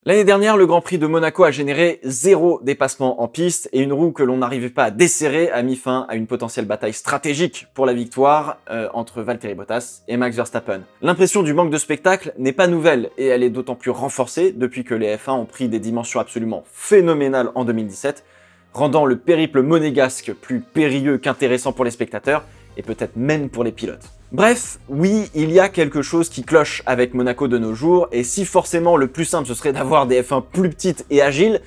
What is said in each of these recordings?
L'année dernière, le Grand Prix de Monaco a généré 0 dépassement en piste et une roue que l'on n'arrivait pas à desserrer a mis fin à une potentielle bataille stratégique pour la victoire entre Valtteri Bottas et Max Verstappen. L'impression du manque de spectacle n'est pas nouvelle et elle est d'autant plus renforcée depuis que les F1 ont pris des dimensions absolument phénoménales en 2017, rendant le périple monégasque plus périlleux qu'intéressant pour les spectateurs et peut-être même pour les pilotes. Bref, oui, il y a quelque chose qui cloche avec Monaco de nos jours, et si forcément le plus simple ce serait d'avoir des F1 plus petites et agiles,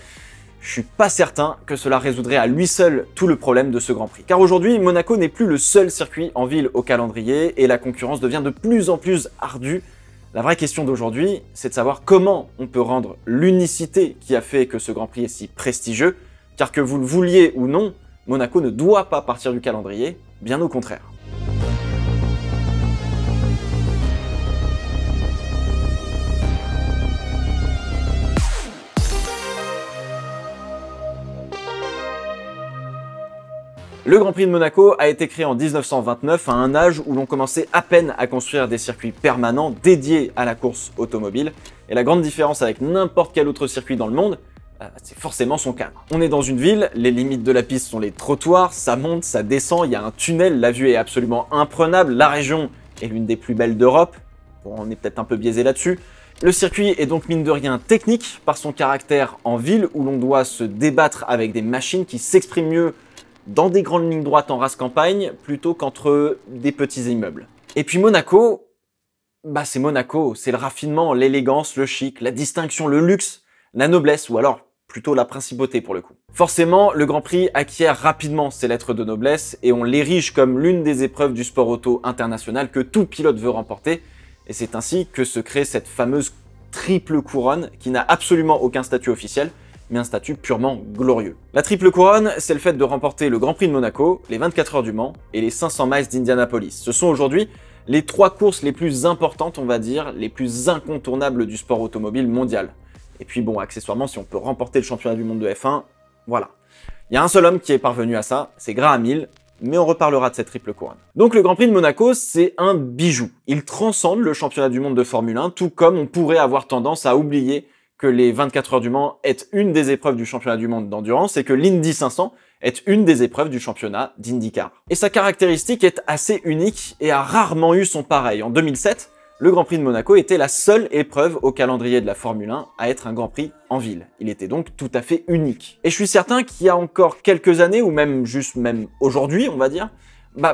je suis pas certain que cela résoudrait à lui seul tout le problème de ce Grand Prix. Car aujourd'hui, Monaco n'est plus le seul circuit en ville au calendrier, et la concurrence devient de plus en plus ardue. La vraie question d'aujourd'hui, c'est de savoir comment on peut rendre l'unicité qui a fait que ce Grand Prix est si prestigieux, car que vous le vouliez ou non, Monaco ne doit pas partir du calendrier, bien au contraire. Le Grand Prix de Monaco a été créé en 1929 à un âge où l'on commençait à peine à construire des circuits permanents dédiés à la course automobile. Et la grande différence avec n'importe quel autre circuit dans le monde, c'est forcément son cadre. On est dans une ville, les limites de la piste sont les trottoirs, ça monte, ça descend, il y a un tunnel, la vue est absolument imprenable, la région est l'une des plus belles d'Europe. Bon, on est peut-être un peu biaisé là-dessus. Le circuit est donc mine de rien technique par son caractère en ville où l'on doit se débattre avec des machines qui s'expriment mieux dans des grandes lignes droites en race campagne plutôt qu'entre des petits immeubles. Et puis Monaco, c'est Monaco, c'est le raffinement, l'élégance, le chic, la distinction, le luxe, la noblesse ou alors plutôt la principauté pour le coup. Forcément, le Grand Prix acquiert rapidement ses lettres de noblesse et on l'érige comme l'une des épreuves du sport auto international que tout pilote veut remporter. Et c'est ainsi que se crée cette fameuse triple couronne qui n'a absolument aucun statut officiel, mais un statut purement glorieux. La triple couronne, c'est le fait de remporter le Grand Prix de Monaco, les 24 heures du Mans et les 500 miles d'Indianapolis. Ce sont aujourd'hui les 3 courses les plus importantes, on va dire, les plus incontournables du sport automobile mondial. Et puis bon, accessoirement, si on peut remporter le championnat du monde de F1, voilà. Il y a un seul homme qui est parvenu à ça, c'est Graham Hill, mais on reparlera de cette triple couronne. Donc le Grand Prix de Monaco, c'est un bijou. Il transcende le championnat du monde de Formule 1, tout comme on pourrait avoir tendance à oublier que les 24 heures du Mans est une des épreuves du championnat du monde d'endurance et que l'Indy 500 est une des épreuves du championnat d'IndyCar. Et sa caractéristique est assez unique et a rarement eu son pareil. En 2007, le Grand Prix de Monaco était la seule épreuve au calendrier de la Formule 1 à être un Grand Prix en ville. Il était donc tout à fait unique. Et je suis certain qu'il y a encore quelques années, ou même aujourd'hui, on va dire,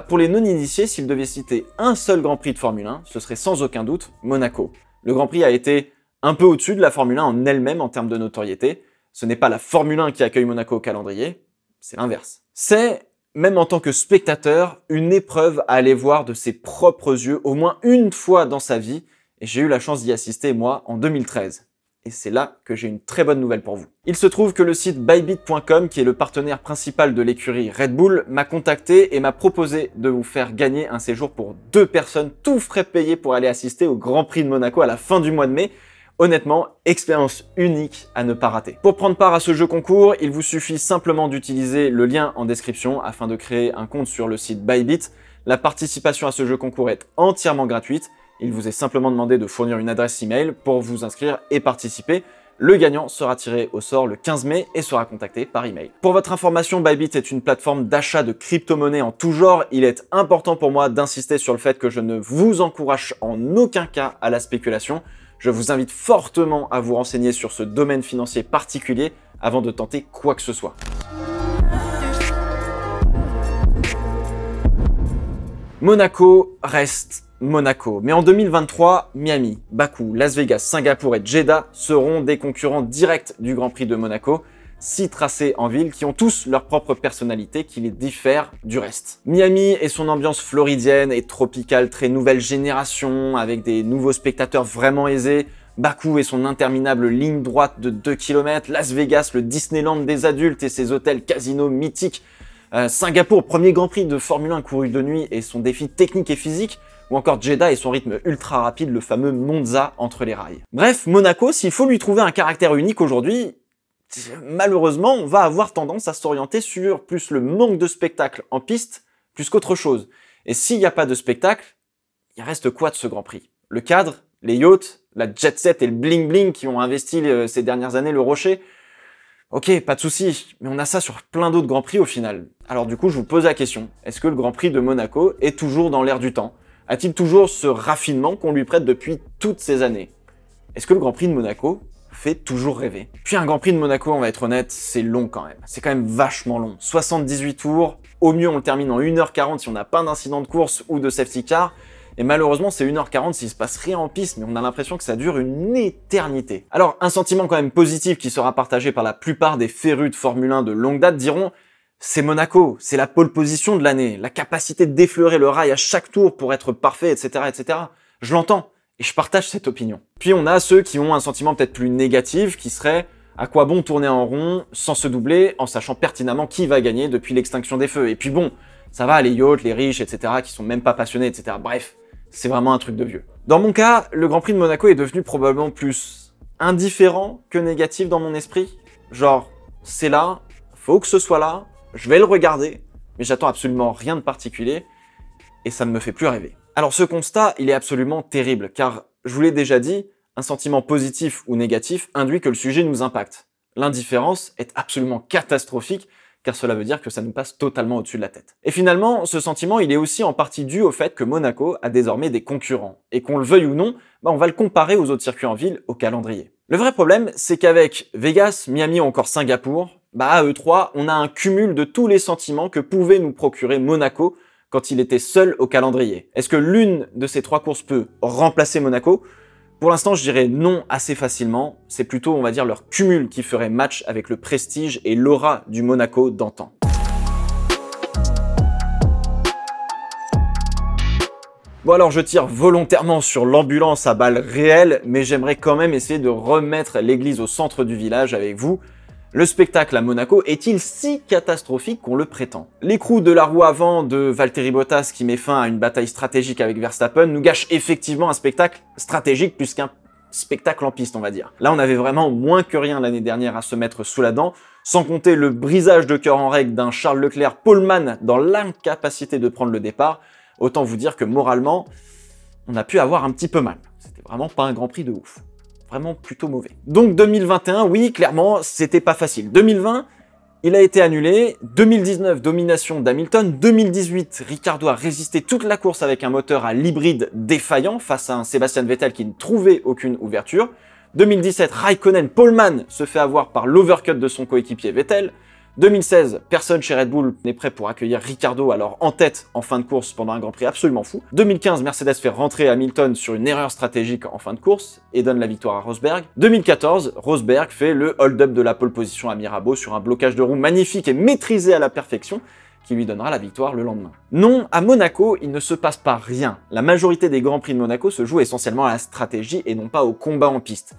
pour les non-initiés, s'ils devaient citer un seul Grand Prix de Formule 1, ce serait sans aucun doute Monaco. Le Grand Prix a été un peu au-dessus de la Formule 1 en elle-même en termes de notoriété. Ce n'est pas la Formule 1 qui accueille Monaco au calendrier, c'est l'inverse. C'est, même en tant que spectateur, une épreuve à aller voir de ses propres yeux au moins une fois dans sa vie, et j'ai eu la chance d'y assister, moi, en 2013. Et c'est là que j'ai une très bonne nouvelle pour vous. Il se trouve que le site bybit.com, qui est le partenaire principal de l'écurie Red Bull, m'a contacté et m'a proposé de vous faire gagner un séjour pour 2 personnes, tout frais payés pour aller assister au Grand Prix de Monaco à la fin du mois de mai. Honnêtement, expérience unique à ne pas rater. Pour prendre part à ce jeu concours, il vous suffit simplement d'utiliser le lien en description afin de créer un compte sur le site Bybit. La participation à ce jeu concours est entièrement gratuite. Il vous est simplement demandé de fournir une adresse email pour vous inscrire et participer. Le gagnant sera tiré au sort le 15 mai et sera contacté par email. Pour votre information, Bybit est une plateforme d'achat de crypto-monnaies en tout genre. Il est important pour moi d'insister sur le fait que je ne vous encourage en aucun cas à la spéculation. Je vous invite fortement à vous renseigner sur ce domaine financier particulier avant de tenter quoi que ce soit. Monaco reste Monaco. Mais en 2023, Miami, Bakou, Las Vegas, Singapour et Jeddah seront des concurrents directs du Grand Prix de Monaco. 6 tracés en ville qui ont tous leur propre personnalité qui les diffèrent du reste. Miami et son ambiance floridienne et tropicale très nouvelle génération avec des nouveaux spectateurs vraiment aisés. Bakou et son interminable ligne droite de 2 km. Las Vegas, le Disneyland des adultes et ses hôtels casinos mythiques. Singapour, premier Grand Prix de Formule 1 couru de nuit et son défi technique et physique. Ou encore Jeddah et son rythme ultra rapide, le fameux Monza entre les rails. Bref, Monaco, s'il faut lui trouver un caractère unique aujourd'hui, malheureusement, on va avoir tendance à s'orienter sur plus le manque de spectacle en piste, plus qu'autre chose. Et s'il n'y a pas de spectacle, il reste quoi de ce Grand Prix? Le cadre, les yachts, la jet set et le bling bling qui ont investi ces dernières années le Rocher. Ok, pas de souci, mais on a ça sur plein d'autres Grands Prix au final. Alors du coup, je vous pose la question, est-ce que le Grand Prix de Monaco est toujours dans l'air du temps? A-t-il toujours ce raffinement qu'on lui prête depuis toutes ces années? Est-ce que le Grand Prix de Monaco fait toujours rêver? Puis un Grand Prix de Monaco, on va être honnête, c'est long quand même. C'est quand même vachement long. 78 tours, au mieux on le termine en 1h40 si on n'a pas d'incident de course ou de safety car. Et malheureusement, c'est 1h40 s'il se passe rien en piste, mais on a l'impression que ça dure une éternité. Alors, un sentiment quand même positif qui sera partagé par la plupart des férus de Formule 1 de longue date diront « c'est Monaco, c'est la pole position de l'année, la capacité d'effleurer le rail à chaque tour pour être parfait, etc. etc. » Je l'entends, et je partage cette opinion. Puis on a ceux qui ont un sentiment peut-être plus négatif, qui serait « à quoi bon tourner en rond sans se doubler, en sachant pertinemment qui va gagner depuis l'extinction des feux ?» Et puis bon, ça va, les yachts, les riches, etc., qui sont même pas passionnés, etc. Bref. C'est vraiment un truc de vieux. Dans mon cas, le Grand Prix de Monaco est devenu probablement plus indifférent que négatif dans mon esprit. Genre, c'est là, faut que ce soit là, je vais le regarder, mais j'attends absolument rien de particulier, et ça ne me fait plus rêver. Alors ce constat, il est absolument terrible, car, je vous l'ai déjà dit, un sentiment positif ou négatif induit que le sujet nous impacte. L'indifférence est absolument catastrophique, car cela veut dire que ça nous passe totalement au-dessus de la tête. Et finalement, ce sentiment, il est aussi en partie dû au fait que Monaco a désormais des concurrents, et qu'on le veuille ou non, on va le comparer aux autres circuits en ville au calendrier. Le vrai problème, c'est qu'avec Vegas, Miami ou encore Singapour, à E3, on a un cumul de tous les sentiments que pouvait nous procurer Monaco quand il était seul au calendrier. Est-ce que l'une de ces trois courses peut remplacer Monaco? Pour l'instant, je dirais non assez facilement. C'est plutôt, on va dire, leur cumul qui ferait match avec le prestige et l'aura du Monaco d'antan. Bon alors, je tire volontairement sur l'ambulance à balles réelles, mais j'aimerais quand même essayer de remettre l'église au centre du village avec vous. Le spectacle à Monaco est-il si catastrophique qu'on le prétend? L'écrou de la roue avant de Valtteri Bottas qui met fin à une bataille stratégique avec Verstappen nous gâche effectivement un spectacle stratégique plus qu'un spectacle en piste, on va dire. Là, on avait vraiment moins que rien l'année dernière à se mettre sous la dent, sans compter le brisage de cœur en règle d'un Charles Leclerc poleman dans l'incapacité de prendre le départ. Autant vous dire que moralement, on a pu avoir un petit peu mal. C'était vraiment pas un Grand Prix de ouf. Vraiment plutôt mauvais. Donc 2021, oui, clairement, c'était pas facile. 2020, il a été annulé. 2019, domination d'Hamilton. 2018, Ricciardo a résisté toute la course avec un moteur à l'hybride défaillant face à un Sebastian Vettel qui ne trouvait aucune ouverture. 2017, Raikkonen, poleman se fait avoir par l'overcut de son coéquipier Vettel. 2016, personne chez Red Bull n'est prêt pour accueillir Ricciardo alors en tête en fin de course pendant un Grand Prix absolument fou. 2015, Mercedes fait rentrer Hamilton sur une erreur stratégique en fin de course et donne la victoire à Rosberg. 2014, Rosberg fait le hold-up de la pole position à Mirabeau sur un blocage de roue magnifique et maîtrisé à la perfection qui lui donnera la victoire le lendemain. Non, à Monaco, il ne se passe pas rien. La majorité des Grands Prix de Monaco se joue essentiellement à la stratégie et non pas au combat en piste.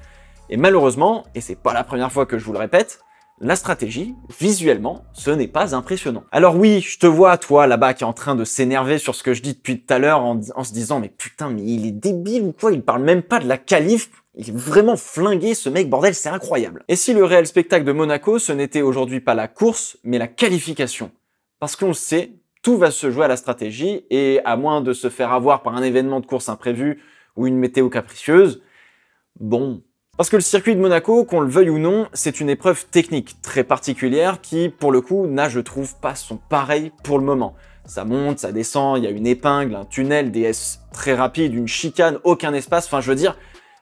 Et malheureusement, et c'est pas la première fois que je vous le répète, la stratégie, visuellement, ce n'est pas impressionnant. Alors oui, je te vois, toi, là-bas, qui est en train de s'énerver sur ce que je dis depuis tout à l'heure en se disant « Mais putain, mais il est débile ou quoi? Il parle même pas de la qualif. Il est vraiment flingué, ce mec, bordel, c'est incroyable. » Et si le réel spectacle de Monaco, ce n'était aujourd'hui pas la course, mais la qualification? Parce qu'on le sait, tout va se jouer à la stratégie, et à moins de se faire avoir par un événement de course imprévu ou une météo capricieuse, bon... Parce que le circuit de Monaco, qu'on le veuille ou non, c'est une épreuve technique très particulière qui, pour le coup, n'a, je trouve, pas son pareil pour le moment. Ça monte, ça descend, il y a une épingle, un tunnel, des S très rapides, une chicane, aucun espace, enfin je veux dire,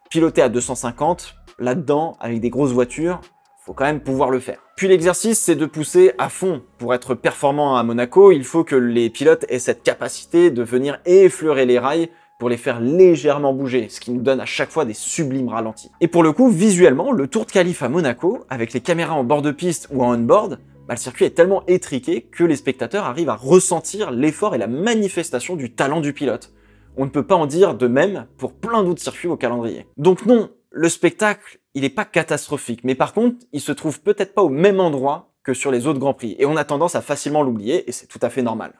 piloter à 250, là-dedans, avec des grosses voitures, faut quand même pouvoir le faire. Puis l'exercice, c'est de pousser à fond. Pour être performant à Monaco, il faut que les pilotes aient cette capacité de venir effleurer les rails pour les faire légèrement bouger, ce qui nous donne à chaque fois des sublimes ralentis. Et pour le coup, visuellement, le tour de qualif à Monaco, avec les caméras en bord de piste ou en on-board, le circuit est tellement étriqué que les spectateurs arrivent à ressentir l'effort et la manifestation du talent du pilote. On ne peut pas en dire de même pour plein d'autres circuits au calendrier. Donc non, le spectacle, il n'est pas catastrophique, mais par contre, il se trouve peut-être pas au même endroit que sur les autres Grands Prix, et on a tendance à facilement l'oublier, et c'est tout à fait normal.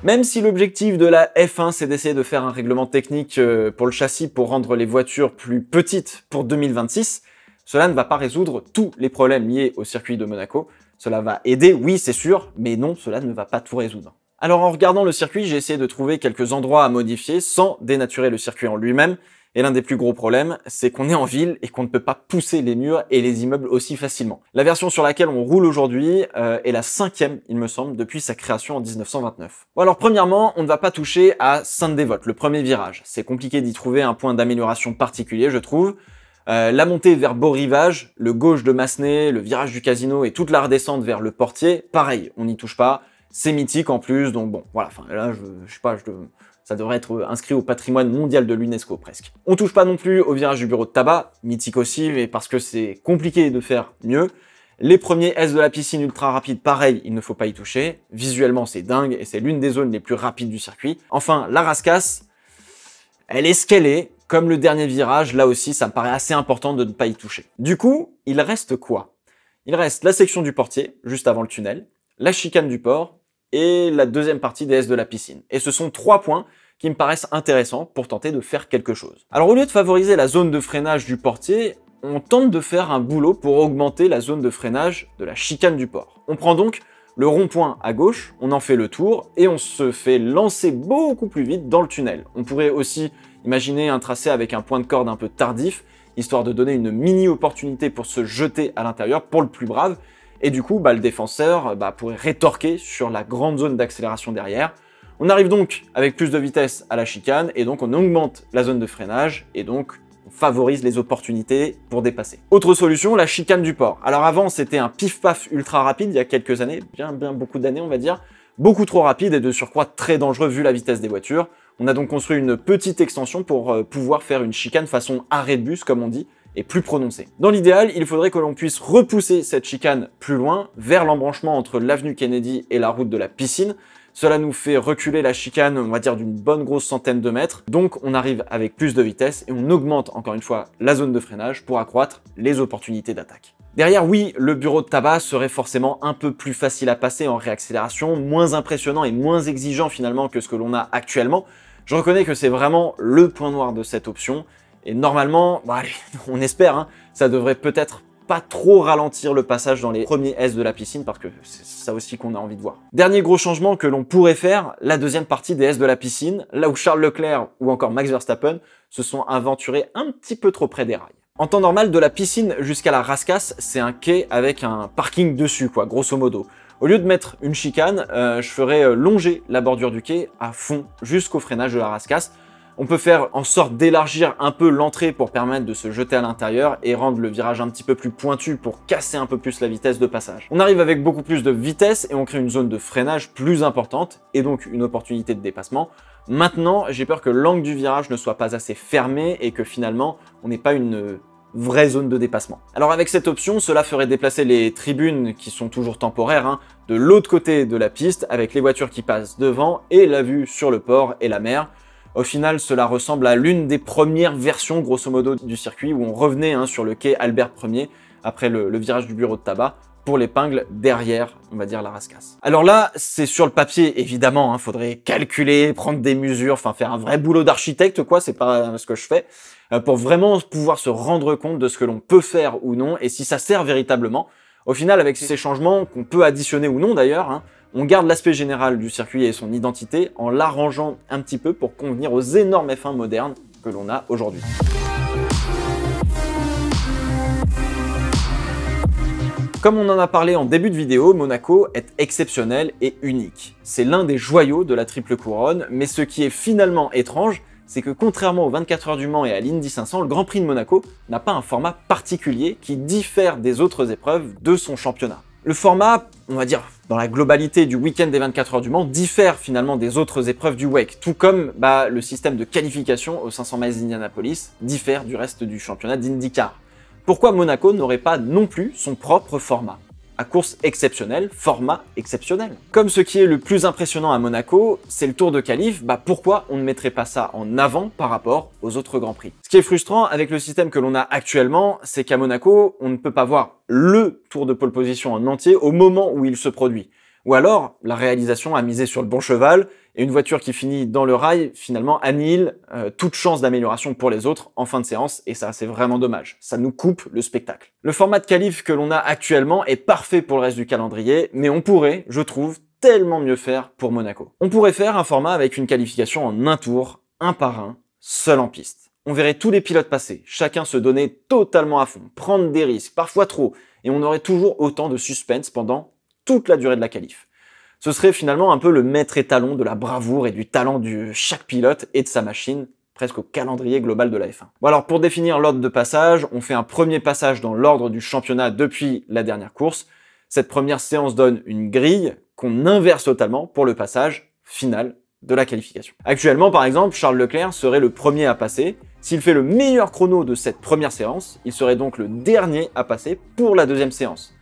Même si l'objectif de la F1, c'est d'essayer de faire un règlement technique pour le châssis pour rendre les voitures plus petites pour 2026, cela ne va pas résoudre tous les problèmes liés au circuit de Monaco. Cela va aider, oui, c'est sûr, mais non, cela ne va pas tout résoudre. Alors en regardant le circuit, j'ai essayé de trouver quelques endroits à modifier sans dénaturer le circuit en lui-même. Et l'un des plus gros problèmes, c'est qu'on est en ville et qu'on ne peut pas pousser les murs et les immeubles aussi facilement. La version sur laquelle on roule aujourd'hui est la 5e, il me semble, depuis sa création en 1929. Bon alors premièrement, on ne va pas toucher à Sainte-Dévote, le premier virage. C'est compliqué d'y trouver un point d'amélioration particulier, je trouve. La montée vers Beau-Rivage, le gauche de Massenet, le virage du Casino et toute la redescente vers le Portier, pareil, on n'y touche pas. C'est mythique en plus, donc bon, voilà, enfin là, je sais pas, ça devrait être inscrit au patrimoine mondial de l'UNESCO presque. On touche pas non plus au virage du bureau de tabac, mythique aussi, mais parce que c'est compliqué de faire mieux. Les premiers S de la piscine ultra rapide, pareil, il ne faut pas y toucher. Visuellement, c'est dingue et c'est l'une des zones les plus rapides du circuit. Enfin, la Rascasse, elle est ce qu'elle est. Comme le dernier virage, là aussi, ça me paraît assez important de ne pas y toucher. Du coup, il reste quoi? Il reste la section du Portier, juste avant le tunnel, la chicane du port, et la deuxième partie des S de la piscine. Et ce sont 3 points qui me paraissent intéressants pour tenter de faire quelque chose. Alors au lieu de favoriser la zone de freinage du Portier, on tente de faire un boulot pour augmenter la zone de freinage de la chicane du port. On prend donc le rond-point à gauche, on en fait le tour, et on se fait lancer beaucoup plus vite dans le tunnel. On pourrait aussi imaginer un tracé avec un point de corde un peu tardif, histoire de donner une mini-opportunité pour se jeter à l'intérieur pour le plus brave, et du coup, le défenseur pourrait rétorquer sur la grande zone d'accélération derrière. On arrive donc avec plus de vitesse à la chicane, et donc on augmente la zone de freinage, et donc on favorise les opportunités pour dépasser. Autre solution, la chicane du port. Alors avant, c'était un pif-paf ultra rapide, il y a quelques années, bien beaucoup d'années on va dire, beaucoup trop rapide et de surcroît très dangereux vu la vitesse des voitures. On a donc construit une petite extension pour pouvoir faire une chicane façon arrêt de bus, comme on dit, et plus prononcée. Dans l'idéal, il faudrait que l'on puisse repousser cette chicane plus loin, vers l'embranchement entre l'avenue Kennedy et la route de la piscine. Cela nous fait reculer la chicane, on va dire d'une bonne grosse centaine de mètres. Donc on arrive avec plus de vitesse et on augmente encore une fois la zone de freinage pour accroître les opportunités d'attaque. Derrière, oui, le bureau de tabac serait forcément un peu plus facile à passer en réaccélération, moins impressionnant et moins exigeant finalement que ce que l'on a actuellement. Je reconnais que c'est vraiment le point noir de cette option. Et normalement, allez, on espère, ça devrait peut-être pas trop ralentir le passage dans les premiers S de la piscine, parce que c'est ça aussi qu'on a envie de voir. Dernier gros changement que l'on pourrait faire, la deuxième partie des S de la piscine, là où Charles Leclerc ou encore Max Verstappen se sont aventurés un petit peu trop près des rails. En temps normal, de la piscine jusqu'à la Rascasse, c'est un quai avec un parking dessus, quoi, grosso modo. Au lieu de mettre une chicane, je ferais longer la bordure du quai à fond, jusqu'au freinage de la Rascasse. On peut faire en sorte d'élargir un peu l'entrée pour permettre de se jeter à l'intérieur et rendre le virage un petit peu plus pointu pour casser un peu plus la vitesse de passage. On arrive avec beaucoup plus de vitesse et on crée une zone de freinage plus importante et donc une opportunité de dépassement. Maintenant, j'ai peur que l'angle du virage ne soit pas assez fermé et que finalement, on n'ait pas une vraie zone de dépassement. Alors avec cette option, cela ferait déplacer les tribunes qui sont toujours temporaires de l'autre côté de la piste avec les voitures qui passent devant et la vue sur le port et la mer. Au final, cela ressemble à l'une des premières versions, grosso modo, du circuit où on revenait sur le quai Albert Ier, après le virage du bureau de tabac, pour l'épingle derrière, on va dire, la Rascasse. Alors là, c'est sur le papier, évidemment, faudrait calculer, prendre des mesures, enfin faire un vrai boulot d'architecte, quoi, c'est pas ce que je fais, pour vraiment pouvoir se rendre compte de ce que l'on peut faire ou non, et si ça sert véritablement. Au final, avec ces changements, qu'on peut additionner ou non d'ailleurs, on garde l'aspect général du circuit et son identité en l'arrangeant un petit peu pour convenir aux énormes F1 modernes que l'on a aujourd'hui. Comme on en a parlé en début de vidéo, Monaco est exceptionnel et unique. C'est l'un des joyaux de la triple couronne, mais ce qui est finalement étrange, c'est que contrairement aux 24 heures du Mans et à l'Indy 500, le Grand Prix de Monaco n'a pas un format particulier qui diffère des autres épreuves de son championnat. Le format, on va dire, dans la globalité du week-end des 24 heures du Mans, diffère finalement des autres épreuves du WEC, tout comme le système de qualification aux 500 miles d'Indianapolis diffère du reste du championnat d'IndyCar. Pourquoi Monaco n'aurait pas non plus son propre format? À course exceptionnelle, format exceptionnel. Comme ce qui est le plus impressionnant à Monaco, c'est le Tour de Qualif, pourquoi on ne mettrait pas ça en avant par rapport aux autres Grands Prix? Ce qui est frustrant avec le système que l'on a actuellement, c'est qu'à Monaco, on ne peut pas voir le Tour de pole position en entier au moment où il se produit. Ou alors, la réalisation a misé sur le bon cheval, et une voiture qui finit dans le rail, finalement, annihile toute chance d'amélioration pour les autres en fin de séance, et ça, c'est vraiment dommage. Ça nous coupe le spectacle. Le format de qualif que l'on a actuellement est parfait pour le reste du calendrier, mais on pourrait, je trouve, tellement mieux faire pour Monaco. On pourrait faire un format avec une qualification en un tour, un par un, seul en piste. On verrait tous les pilotes passer, chacun se donner totalement à fond, prendre des risques, parfois trop, et on aurait toujours autant de suspense pendant toute la durée de la qualif. Ce serait finalement un peu le maître étalon de la bravoure et du talent de chaque pilote et de sa machine, presque au calendrier global de la F1. Bon alors pour définir l'ordre de passage, on fait un premier passage dans l'ordre du championnat depuis la dernière course. Cette première séance donne une grille qu'on inverse totalement pour le passage final de la qualification. Actuellement par exemple, Charles Leclerc serait le premier à passer. S'il fait le meilleur chrono de cette première séance, il serait donc le dernier à passer pour la deuxième séance,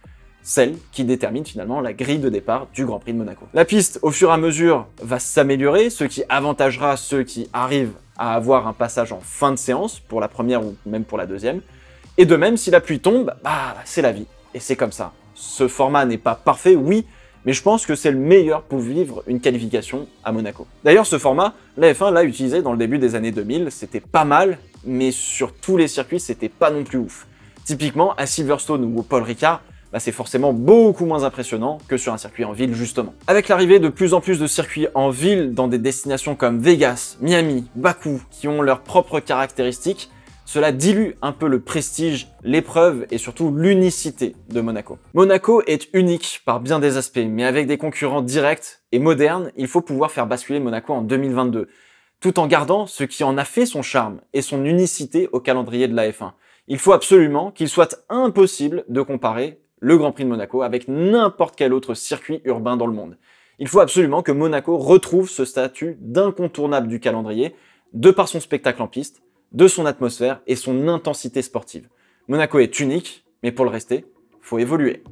celle qui détermine finalement la grille de départ du Grand Prix de Monaco. La piste, au fur et à mesure, va s'améliorer, ce qui avantagera ceux qui arrivent à avoir un passage en fin de séance, pour la première ou même pour la deuxième. Et de même, si la pluie tombe, c'est la vie, et c'est comme ça. Ce format n'est pas parfait, oui, mais je pense que c'est le meilleur pour vivre une qualification à Monaco. D'ailleurs, ce format, la F1 l'a utilisé dans le début des années 2000, c'était pas mal, mais sur tous les circuits, c'était pas non plus ouf. Typiquement, à Silverstone ou au Paul Ricard, c'est forcément beaucoup moins impressionnant que sur un circuit en ville, justement. Avec l'arrivée de plus en plus de circuits en ville dans des destinations comme Vegas, Miami, Bakou, qui ont leurs propres caractéristiques, cela dilue un peu le prestige, l'épreuve et surtout l'unicité de Monaco. Monaco est unique par bien des aspects, mais avec des concurrents directs et modernes, il faut pouvoir faire basculer Monaco en 2022, tout en gardant ce qui en a fait son charme et son unicité au calendrier de la F1. Il faut absolument qu'il soit impossible de comparer le Grand Prix de Monaco avec n'importe quel autre circuit urbain dans le monde. Il faut absolument que Monaco retrouve ce statut d'incontournable du calendrier, de par son spectacle en piste, de son atmosphère et son intensité sportive. Monaco est unique, mais pour le rester, faut évoluer.